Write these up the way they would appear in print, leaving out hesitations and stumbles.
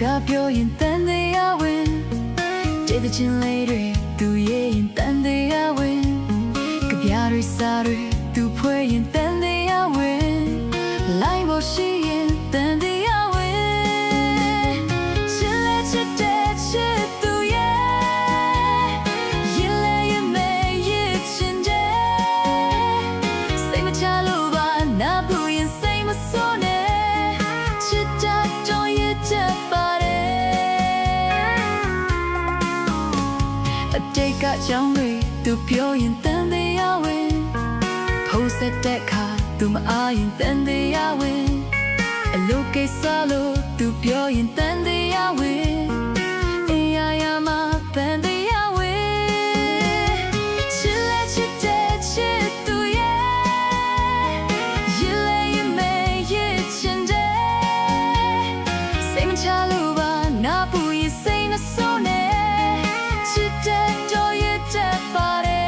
ကားပြောရင်တန်တရားဝင်ကျေးဇူးချင်းလေးတွေသူရဲ့ရင်တန်တရားဝင်ကြပြတွေစားတွေသူဖွဲ့ရင်တန်တရားဝင်လိုက်ဖို့ရှိရင်တန်တရားဝင်ချစ်လဲချစ်တဲ့ချစ်သူရဲ့ရင်လဲရင်မဲရဲ့ချင်တဲ့စိတ်မချလို့ပါနာဘူးရင်စိတ်မစိုးနဲ့ချစ်တတ်တော့ရဲ့ချက်အတိတ်ကကြောင်းတွေသူပြောရင်တန်တရားဝင်ဖုံးဆက်တဲ့အခါသူမအားရင်တန်တရားဝင်အလုပ်ကိစ္စလို့သူပြောရင်တန်တရားဝင်အေးရမပန်တရားဝင်ချစ်လဲချစ်တဲ့ချစ်သူရဲ့ရင်လဲရင်မဲရဲ့ချင်တဲ့စိတ်မချလို့ပါနာဘူးရင်စိတ်မစိုးနဲ့ချစ်တဲ့တော့ရဲ့တဲ့ပါတယ်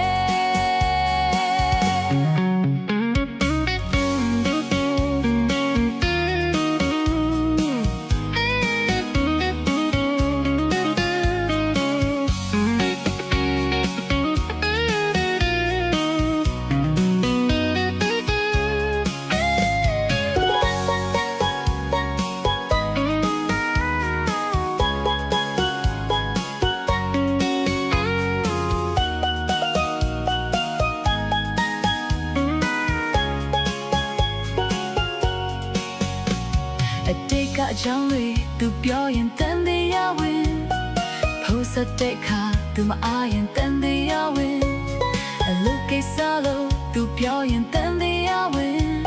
အတိတ်ကအကြောင်းတွေသူပြောရင်တန်တရားဝင်ဖို့စတဲ့ခါသူမအားရင်တန်တရားဝင်အလုပ်ကိစ္စလို့သူပြောရင်တန်တရားဝင်